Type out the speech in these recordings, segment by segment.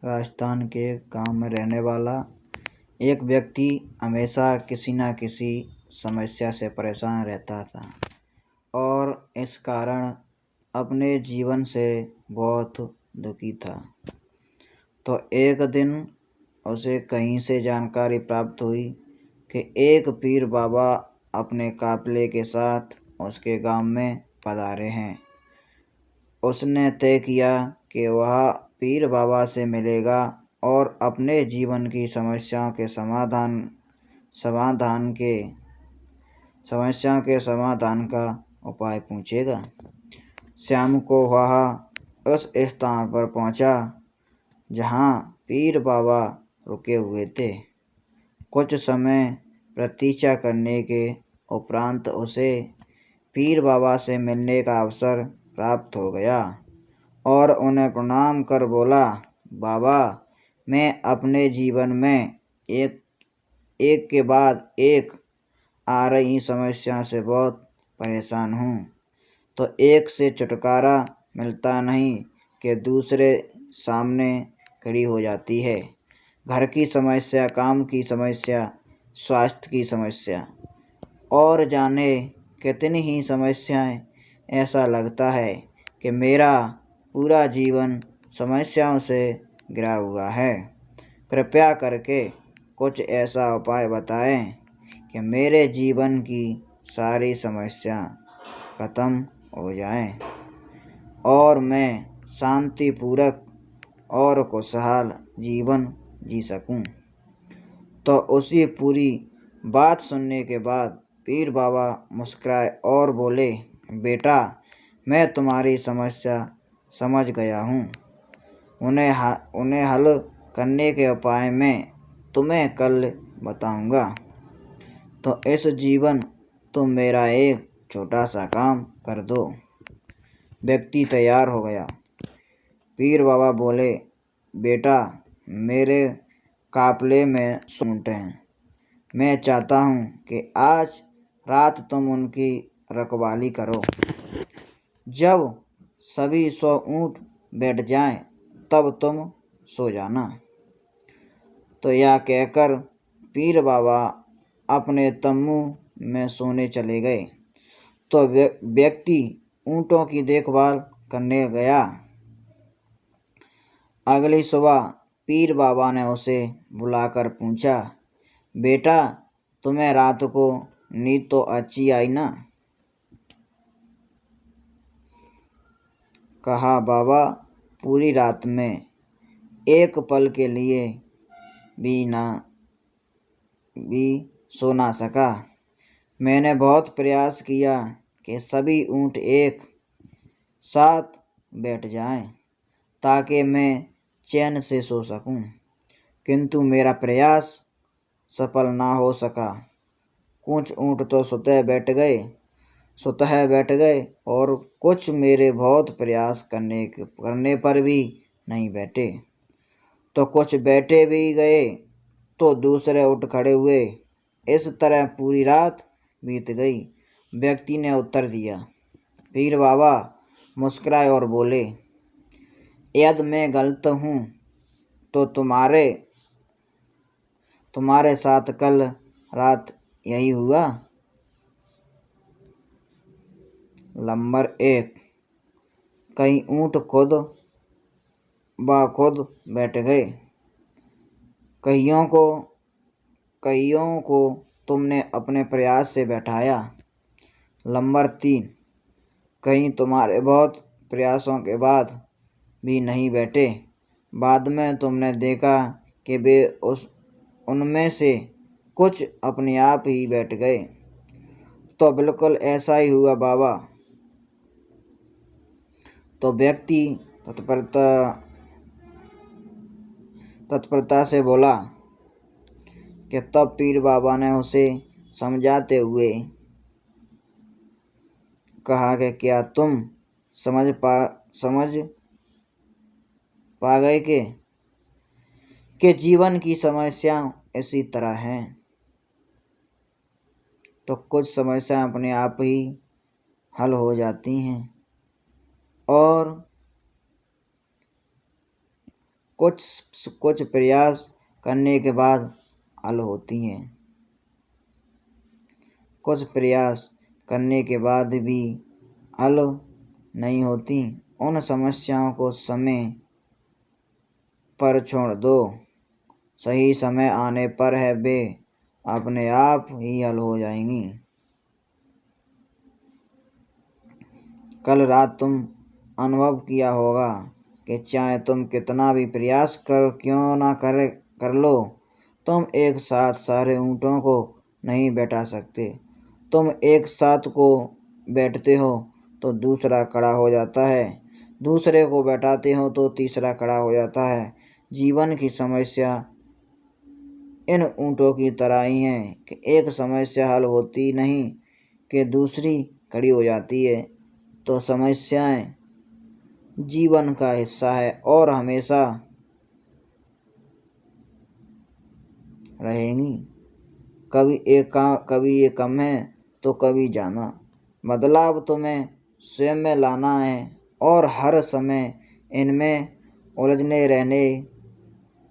राजस्थान के गांव में रहने वाला एक व्यक्ति हमेशा किसी न किसी समस्या से परेशान रहता था और इस कारण अपने जीवन से बहुत दुखी था। तो एक दिन उसे कहीं से जानकारी प्राप्त हुई कि एक पीर बाबा अपने काफिले के साथ उसके गांव में पधारे हैं। उसने तय किया कि वह पीर बाबा से मिलेगा और अपने जीवन की समस्याओं के समाधान का उपाय पूछेगा। शाम को वह उस स्थान पर पहुंचा जहां पीर बाबा रुके हुए थे। कुछ समय प्रतीक्षा करने के उपरांत उसे पीर बाबा से मिलने का अवसर प्राप्त हो गया और उन्हें प्रणाम कर बोला, बाबा, मैं अपने जीवन में एक के बाद एक आ रही समस्या से बहुत परेशान हूँ। तो एक से छुटकारा मिलता नहीं कि दूसरे सामने खड़ी हो जाती है। घर की समस्या, काम की समस्या, स्वास्थ्य की समस्या और जाने कितनी ही समस्याएं। ऐसा लगता है कि मेरा पूरा जीवन समस्याओं से घिरा हुआ है। कृपया करके कुछ ऐसा उपाय बताएं कि मेरे जीवन की सारी समस्या खत्म हो जाएं और मैं शांतिपूर्वक और खुशहाल जीवन जी सकूं। तो उसी पूरी बात सुनने के बाद पीर बाबा मुस्कुराए और बोले, बेटा, मैं तुम्हारी समस्या समझ गया हूँ। उन्हें हल करने के उपाय मैं तुम्हें कल बताऊँगा। तो इस जीवन तुम मेरा एक छोटा सा काम कर दो। व्यक्ति तैयार हो गया। पीर बाबा बोले, बेटा, मेरे काफिले में ऊँट हैं। मैं चाहता हूँ कि आज रात तुम उनकी रखवाली करो। जब सभी 100 ऊँट बैठ जाएं, तब तुम सो जाना। तो यह कहकर पीर बाबा अपने तम्बू में सोने चले गए। तो व्यक्ति ऊँटों की देखभाल करने गया। अगली सुबह पीर बाबा ने उसे बुलाकर पूछा, बेटा, तुम्हें रात को नींद तो अच्छी आई ना? कहा, बाबा, पूरी रात में एक पल के लिए भी सो ना सका। मैंने बहुत प्रयास किया कि सभी ऊँट एक साथ बैठ जाएं ताकि मैं चैन से सो सकूं, किंतु मेरा प्रयास सफल ना हो सका। कुछ ऊँट तो स्वतः बैठ गए और कुछ मेरे बहुत प्रयास करने पर भी नहीं बैठे। तो कुछ बैठे भी गए तो दूसरे उठ खड़े हुए। इस तरह पूरी रात बीत गई। व्यक्ति ने उत्तर दिया। पीर बाबा मुस्कुराए और बोले, यदि मैं गलत हूँ तो तुम्हारे साथ कल रात यही हुआ। नंबर 1, कई ऊँट खुद ब खुद बैठ गए। कईयों को तुमने अपने प्रयास से बैठाया। नंबर 3, कहीं तुम्हारे बहुत प्रयासों के बाद भी नहीं बैठे। बाद में तुमने देखा कि वे उनमें से कुछ अपने आप ही बैठ गए। तो बिल्कुल ऐसा ही हुआ बाबा। तो व्यक्ति तत्परता से बोला कि तब पीर बाबा ने उसे समझाते हुए कहा कि क्या तुम समझ पा गए कि जीवन की समस्या इसी तरह है। तो कुछ समस्या अपने आप ही हल हो जाती हैं और कुछ प्रयास करने के बाद हल होती हैं, कुछ प्रयास करने के बाद भी हल नहीं होती। उन समस्याओं को समय पर छोड़ दो, सही समय आने पर है वे अपने आप ही हल हो जाएंगी। कल रात तुम अनुभव किया होगा कि चाहे तुम कितना भी प्रयास क्यों ना कर लो, तुम एक साथ सारे ऊँटों को नहीं बैठा सकते। तुम एक साथ को बैठते हो तो दूसरा खड़ा हो जाता है, दूसरे को बैठाते हो तो तीसरा खड़ा हो जाता है। जीवन की समस्या इन ऊँटों की तरह ही है कि एक समस्या हल होती नहीं कि दूसरी खड़ी हो जाती है। तो समस्याएं जीवन का हिस्सा है और हमेशा रहेंगी। कभी ये कम है तो कभी ज़्यादा। बदलाव तुम्हें स्वयं में लाना है और हर समय इनमें उलझने रहने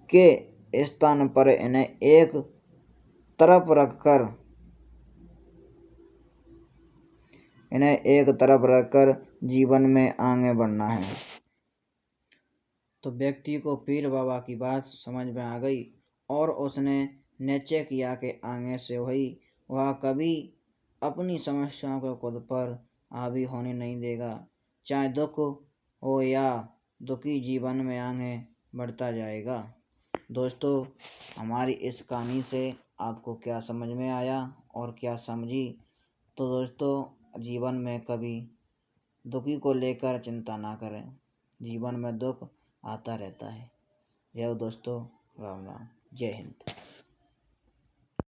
के स्थान पर इन्हें एक तरफ रखकर जीवन में आगे बढ़ना है। तो व्यक्ति को पीर बाबा की बात समझ में आ गई और उसने निश्चय किया कि आगे से वह कभी अपनी समस्याओं को खुद पर हावी होने नहीं देगा। चाहे दुख हो या दुखी, जीवन में आगे बढ़ता जाएगा। दोस्तों, हमारी इस कहानी से आपको क्या समझ में आया और क्या समझी? तो दोस्तों, जीवन में कभी दुखी को लेकर चिंता ना करें, जीवन में दुख आता रहता है। यह दोस्तों, राम राम, जय हिंद।